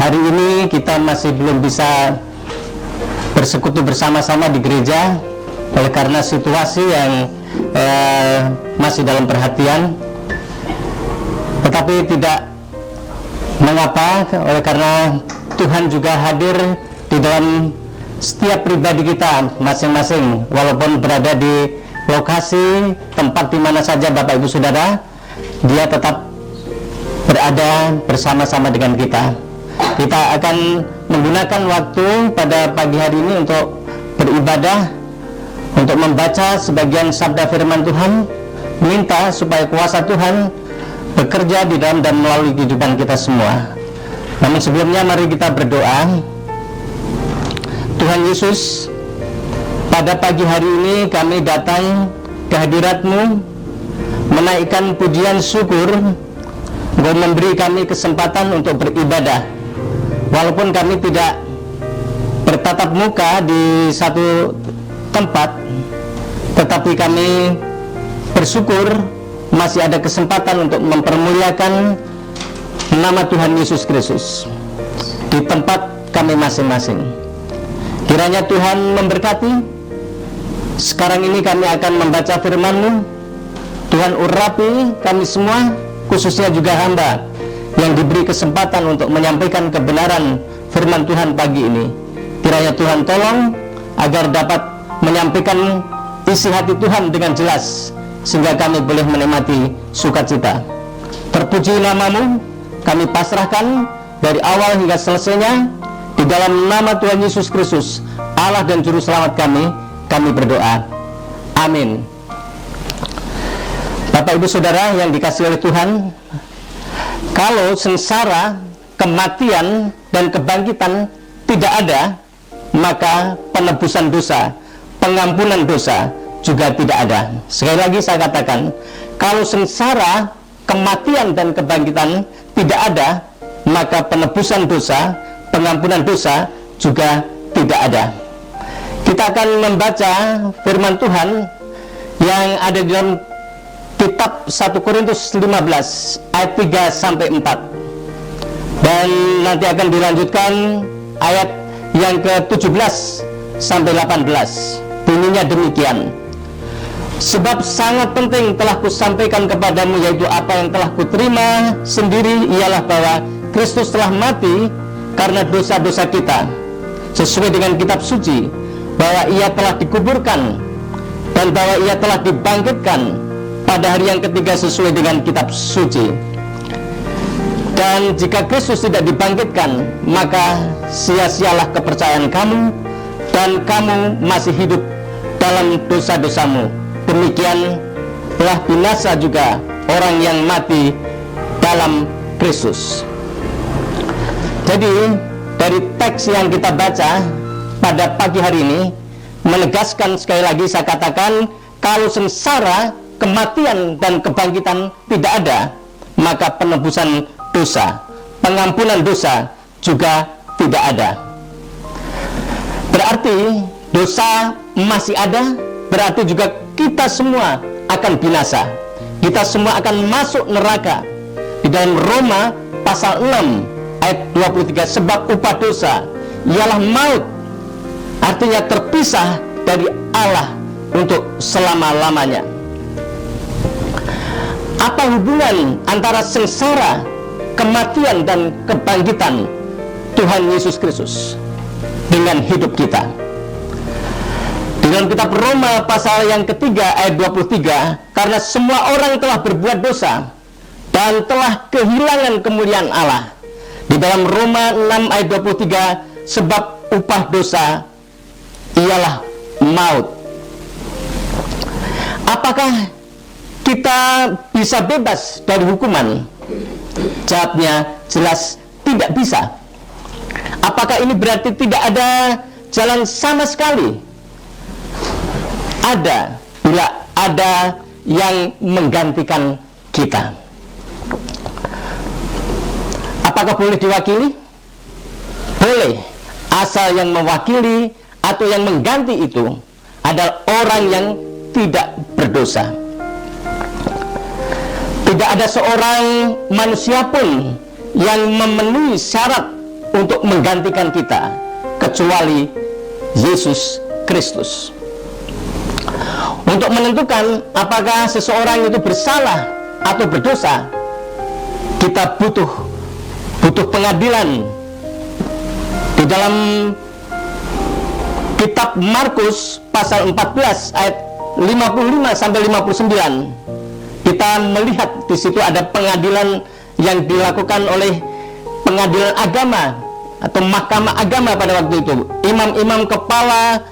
Hari ini kita masih belum bisa bersekutu bersama-sama di gereja oleh karena situasi yang masih dalam perhatian. Tetapi tidak mengapa, oleh karena Tuhan juga hadir di dalam setiap pribadi kita masing-masing, walaupun berada di lokasi tempat di mana saja Bapak Ibu Saudara, Dia tetap berada bersama-sama dengan kita. Kita akan menggunakan waktu pada pagi hari ini untuk beribadah, untuk membaca sebagian sabda firman Tuhan, minta supaya kuasa Tuhan bekerja di dalam dan melalui kehidupan kita semua. Namun sebelumnya mari kita berdoa. Tuhan Yesus, pada pagi hari ini kami datang ke hadirat-Mu, menaikkan pujian syukur. Engkau memberi kami kesempatan untuk beribadah, walaupun kami tidak bertatap muka di satu tempat, tetapi kami bersyukur masih ada kesempatan untuk mempermuliakan nama Tuhan Yesus Kristus di tempat kami masing-masing. Kiranya Tuhan memberkati. Sekarang ini kami akan membaca firman-Mu. Tuhan urapi kami semua, khususnya juga hamba yang diberi kesempatan untuk menyampaikan kebenaran firman Tuhan pagi ini. Kiranya Tuhan tolong agar dapat menyampaikan isi hati Tuhan dengan jelas, sehingga kami boleh menikmati sukacita. Terpuji nama-Mu, kami pasrahkan dari awal hingga selesainya di dalam nama Tuhan Yesus Kristus, Allah dan Juru Selamat kami berdoa. Amin. Bapak Ibu Saudara yang dikasihi oleh Tuhan, kalau sengsara, kematian, dan kebangkitan tidak ada, maka penebusan dosa, pengampunan dosa juga tidak ada. Sekali lagi saya katakan, kalau sengsara, kematian, dan kebangkitan tidak ada, maka penebusan dosa, pengampunan dosa juga tidak ada. Kita akan membaca firman Tuhan yang ada di dalam kitab 1 Korintus 15 ayat 3 sampai 4, dan nanti akan dilanjutkan ayat yang ke-17 sampai 18. Bunyinya demikian: sebab sangat penting telah kusampaikan kepadamu, yaitu apa yang telah kuterima sendiri, ialah bahwa Kristus telah mati karena dosa-dosa kita, sesuai dengan kitab suci, bahwa Ia telah dikuburkan, dan bahwa Ia telah dibangkitkan pada hari yang ketiga sesuai dengan kitab suci. Dan jika Kristus tidak dibangkitkan, maka sia-sialah kepercayaan kamu, dan kamu masih hidup dalam dosa-dosamu. Demikian telah binasa juga orang yang mati dalam Kristus. Jadi dari teks yang kita baca pada pagi hari ini menegaskan, sekali lagi saya katakan, kalau sengsara, kematian, dan kebangkitan tidak ada, maka penebusan dosa, pengampunan dosa juga tidak ada. Berarti dosa masih ada, berarti juga kita semua akan binasa. Kita semua akan masuk neraka. Di dalam Roma pasal 6 ayat 23, sebab upah dosa ialah maut, artinya terpisah dari Allah untuk selama-lamanya. Apa hubungan antara sengsara, kematian, dan kebangkitan Tuhan Yesus Kristus dengan hidup kita? Di dalam kitab Roma pasal yang ketiga ayat 23, karena semua orang telah berbuat dosa dan telah kehilangan kemuliaan Allah. Di dalam Roma 6 ayat 23, sebab upah dosa ialah maut. Apakah kita bisa bebas dari hukuman? Jawabnya jelas tidak bisa. Apakah ini berarti tidak ada jalan sama sekali? Ada, bila ada yang menggantikan kita. Apakah boleh diwakili? Boleh, asal yang mewakili atau yang mengganti itu adalah orang yang tidak berdosa. Tidak ada seorang manusia pun yang memenuhi syarat untuk menggantikan kita kecuali Yesus Kristus. Untuk menentukan apakah seseorang itu bersalah atau berdosa, kita butuh pengadilan. Di dalam kitab Markus pasal 14 ayat 55 sampai 59, kita melihat di situ ada pengadilan yang dilakukan oleh pengadilan agama atau mahkamah agama pada waktu itu. Imam-imam kepala,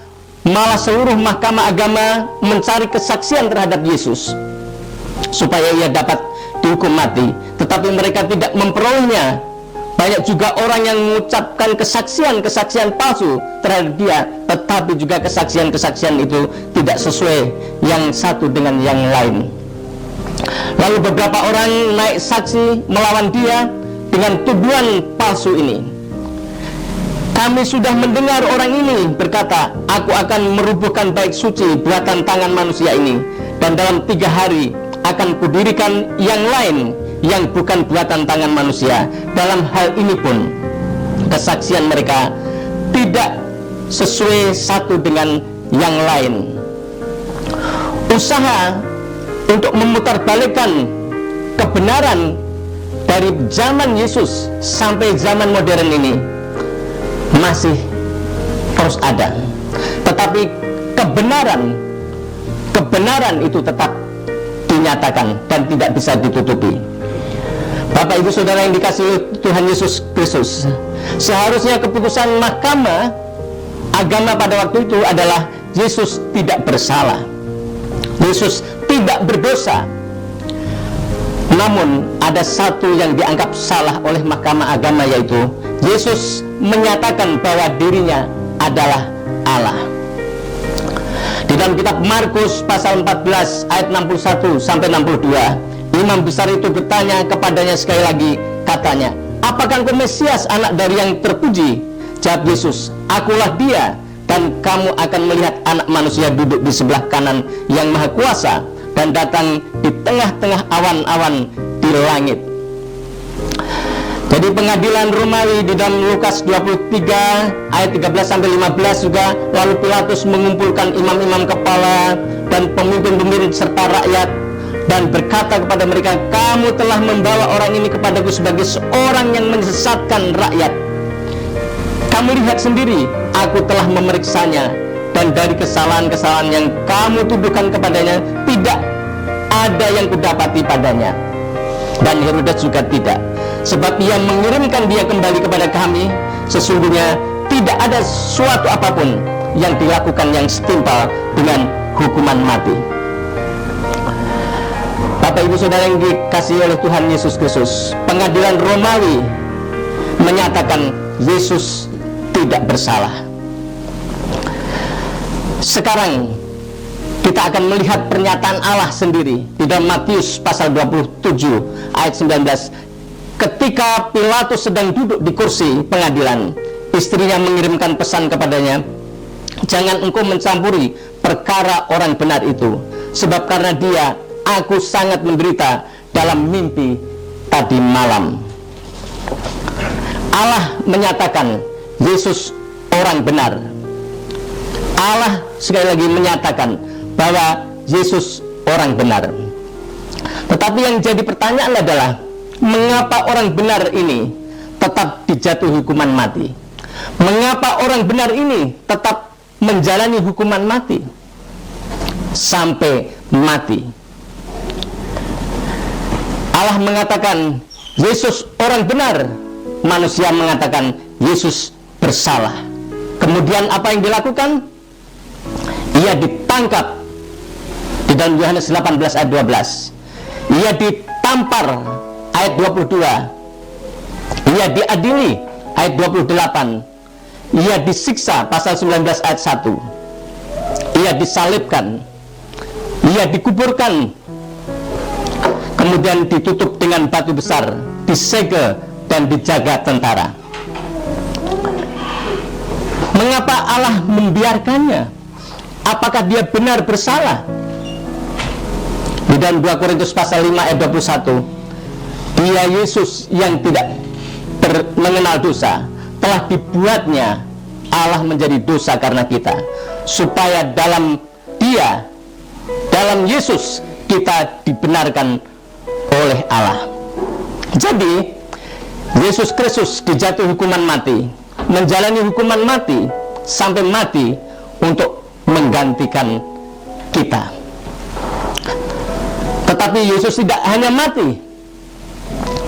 malah seluruh mahkamah agama mencari kesaksian terhadap Yesus supaya ia dapat dihukum mati, tetapi mereka tidak memperolehnya. Banyak juga orang yang mengucapkan kesaksian palsu terhadap dia, tetapi juga kesaksian itu tidak sesuai yang satu dengan yang lain. Lalu beberapa orang naik saksi melawan dia dengan tuduhan palsu ini. Kami sudah mendengar orang ini berkata, aku akan merubuhkan bait suci buatan tangan manusia ini, dan dalam 3 hari akan kudirikan yang lain yang bukan buatan tangan manusia. Dalam hal ini pun kesaksian mereka tidak sesuai satu dengan yang lain. Usaha untuk memutarbalikkan kebenaran dari zaman Yesus sampai zaman modern ini masih terus ada, tetapi kebenaran itu tetap dinyatakan dan tidak bisa ditutupi. Bapak Ibu Saudara yang dikasihi Tuhan Yesus Kristus, seharusnya keputusan mahkamah agama pada waktu itu adalah Yesus tidak bersalah, Yesus tidak berdosa. Namun ada satu yang dianggap salah oleh mahkamah agama, yaitu Yesus menyatakan bahwa dirinya adalah Allah. Di dalam kitab Markus pasal 14 ayat 61 sampai 62, imam besar itu bertanya kepadanya sekali lagi, katanya, apakah engkau Mesias, anak dari yang terpuji? Jawab Yesus, akulah dia, dan kamu akan melihat anak manusia duduk di sebelah kanan yang maha kuasa dan datang di tengah-tengah awan-awan di langit. Jadi pengadilan Romawi di dalam Lukas 23 ayat 13 sampai 15 juga, lalu Pilatus mengumpulkan imam-imam kepala dan pemimpin-pemimpin serta rakyat dan berkata kepada mereka, kamu telah membawa orang ini kepadaku sebagai seorang yang menyesatkan rakyat. Kamu lihat sendiri, aku telah memeriksanya, dan dari kesalahan-kesalahan yang kamu tuduhkan kepadanya tidak ada yang kudapati padanya. Dan Herodes juga tidak, sebab ia mengirimkan dia kembali kepada kami. Sesungguhnya tidak ada suatu apapun yang dilakukan yang setimpal dengan hukuman mati. Bapak Ibu Saudara yang dikasihi oleh Tuhan Yesus Kristus, pengadilan Romawi menyatakan Yesus tidak bersalah. Sekarang kita akan melihat pernyataan Allah sendiri di dalam Matius pasal 27 ayat 19. Ketika Pilatus sedang duduk di kursi pengadilan, istrinya mengirimkan pesan kepadanya, jangan engkau mencampuri perkara orang benar itu, sebab karena dia aku sangat menderita dalam mimpi tadi malam. Allah menyatakan Yesus orang benar. Allah sekali lagi menyatakan bahwa Yesus orang benar. Tetapi yang jadi pertanyaan adalah, mengapa orang benar ini tetap dijatuhi hukuman mati? Mengapa orang benar ini tetap menjalani hukuman mati sampai mati? Allah mengatakan Yesus orang benar, manusia mengatakan Yesus bersalah. Kemudian apa yang dilakukan? Ia ditangkap di dalam Yohanes 18 ayat 12. Ia ditampar ayat 22. Ia diadili ayat 28. Ia disiksa pasal 19 ayat 1. Ia disalibkan. Ia dikuburkan. Kemudian ditutup dengan batu besar, disegel dan dijaga tentara. Mengapa Allah membiarkannya? Apakah dia benar bersalah? Di dalam 2 Korintus pasal 5 ayat 21, dia Yesus yang tidak mengenal dosa telah dibuatnya Allah menjadi dosa karena kita, supaya dalam Dia, dalam Yesus, kita dibenarkan oleh Allah. Jadi Yesus Kristus dijatuhi hukuman mati, menjalani hukuman mati sampai mati untuk menggantikan kita. Tetapi Yesus tidak hanya mati,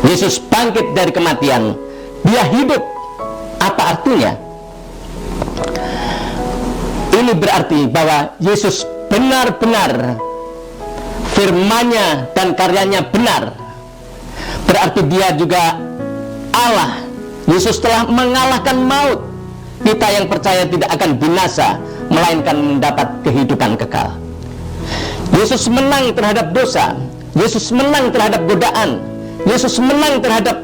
Yesus bangkit dari kematian. Dia hidup. Apa artinya? Ini berarti bahwa Yesus benar-benar firman-Nya dan karyanya benar. Berarti Dia juga Allah. Yesus telah mengalahkan maut. Kita yang percaya tidak akan binasa, melainkan mendapat kehidupan kekal. Yesus menang terhadap dosa. Yesus menang terhadap godaan. Yesus menang terhadap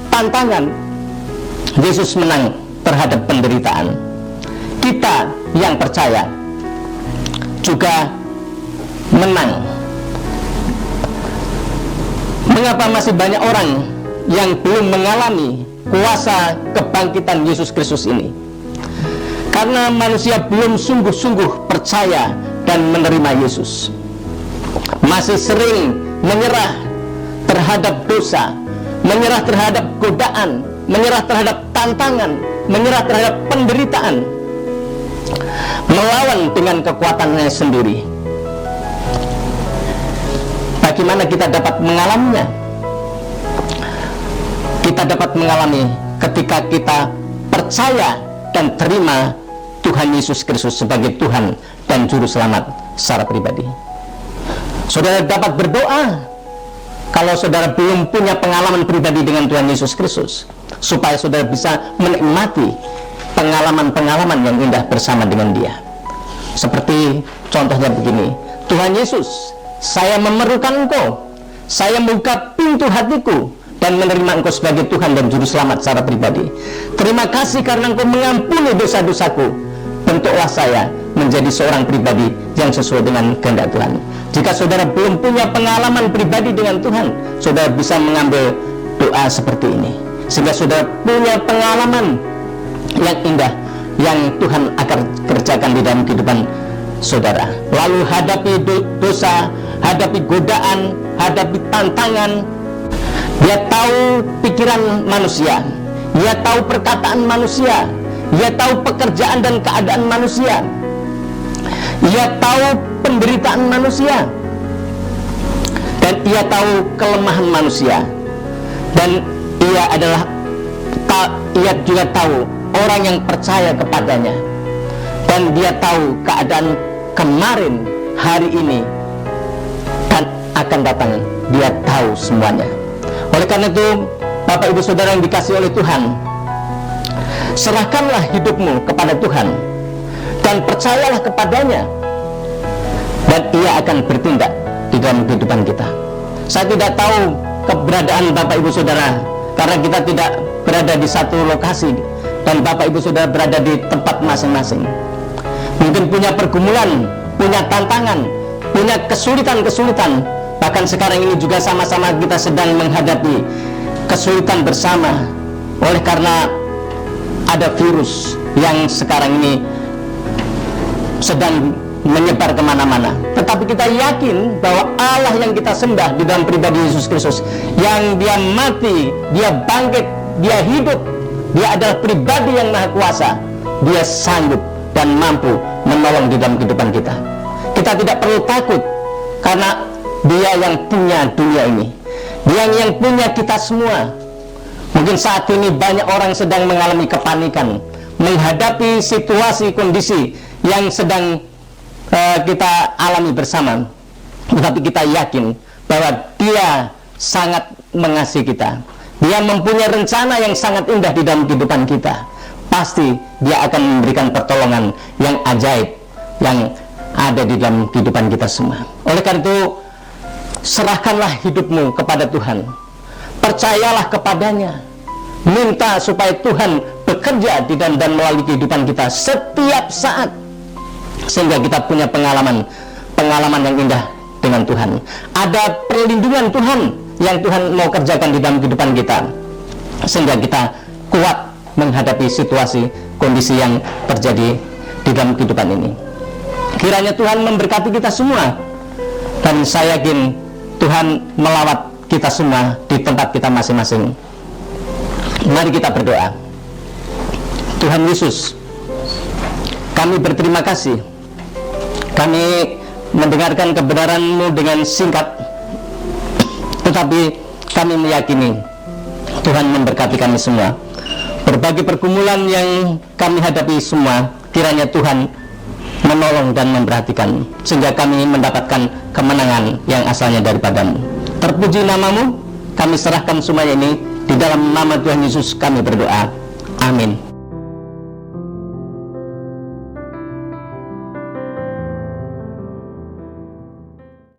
tantangan. Yesus menang terhadap penderitaan. Kita yang percaya juga menang. Mengapa masih banyak orang yang belum mengalami kuasa kebangkitan Yesus Kristus ini? Karena manusia belum sungguh-sungguh percaya dan menerima Yesus. Masih sering menyerah terhadap dosa, menyerah terhadap godaan, menyerah terhadap tantangan, menyerah terhadap penderitaan, melawan dengan kekuatannya sendiri. Bagaimana kita dapat mengalaminya? Kita dapat mengalami ketika kita percaya dan terima Tuhan Yesus Kristus sebagai Tuhan dan Juru Selamat secara pribadi. Saudara dapat berdoa kalau saudara belum punya pengalaman pribadi dengan Tuhan Yesus Kristus, supaya saudara bisa menikmati pengalaman-pengalaman yang indah bersama dengan Dia. Seperti contohnya begini, Tuhan Yesus, saya memerlukan Engkau, saya membuka pintu hatiku dan menerima Engkau sebagai Tuhan dan Juru Selamat secara pribadi. Terima kasih karena Engkau mengampuni dosa-dosaku. Bentuklah saya menjadi seorang pribadi yang sesuai dengan kehendak Tuhan. Jika saudara belum punya pengalaman pribadi dengan Tuhan, saudara bisa mengambil doa seperti ini, sehingga saudara punya pengalaman yang indah yang Tuhan akan kerjakan di dalam kehidupan saudara. Lalu hadapi dosa, hadapi godaan, hadapi tantangan. Dia tahu pikiran manusia, Dia tahu perkataan manusia, Dia tahu pekerjaan dan keadaan manusia, Dia tahu penderitaan manusia, dan Ia tahu kelemahan manusia. Dan Ia juga tahu orang yang percaya kepadanya, dan Dia tahu keadaan kemarin, hari ini, dan akan datang. Dia tahu semuanya. Oleh karena itu, Bapak Ibu Saudara yang dikasihi oleh Tuhan, serahkanlah hidupmu kepada Tuhan dan percayalah kepadanya, dan Ia akan bertindak di dalam kehidupan kita. Saya tidak tahu keberadaan Bapak Ibu Saudara, karena kita tidak berada di satu lokasi dan Bapak Ibu Saudara berada di tempat masing-masing. Mungkin punya pergumulan, punya tantangan, punya kesulitan-kesulitan. Bahkan sekarang ini juga sama-sama kita sedang menghadapi kesulitan bersama, oleh karena ada virus yang sekarang ini sedang menyebar kemana-mana. Tetapi kita yakin bahwa Allah yang kita sembah di dalam pribadi Yesus Kristus, yang Dia mati, Dia bangkit, Dia hidup, Dia adalah pribadi yang maha kuasa. Dia sanggup dan mampu menolong di dalam kehidupan kita. Kita tidak perlu takut, karena Dia yang punya dunia ini, Dia yang punya kita semua. Mungkin saat ini banyak orang sedang mengalami kepanikan menghadapi situasi kondisi yang sedang kita alami bersama. Tetapi kita yakin bahwa Dia sangat mengasihi kita. Dia mempunyai rencana yang sangat indah di dalam kehidupan kita. Pasti Dia akan memberikan pertolongan yang ajaib yang ada di dalam kehidupan kita semua. Oleh karena itu, serahkanlah hidupmu kepada Tuhan, percayalah kepadanya, minta supaya Tuhan bekerja di dalam dan melalui kehidupan kita setiap saat, sehingga kita punya pengalaman yang indah dengan Tuhan. Ada perlindungan Tuhan yang Tuhan mau kerjakan di dalam kehidupan kita, sehingga kita kuat menghadapi situasi kondisi yang terjadi di dalam kehidupan ini. Kiranya Tuhan memberkati kita semua, dan saya yakin Tuhan melawat kita semua di tempat kita masing-masing. Mari kita berdoa. Tuhan Yesus, kami berterima kasih. Kami mendengarkan kebenaran-Mu dengan singkat, tetapi kami meyakini Tuhan memberkati kami semua. Berbagai pergumulan yang kami hadapi semua, kiranya Tuhan menolong dan memperhatikan, sehingga kami mendapatkan kemenangan yang asalnya daripada-Mu. Terpuji nama-Mu, kami serahkan semuanya ini di dalam nama Tuhan Yesus kami berdoa. Amin.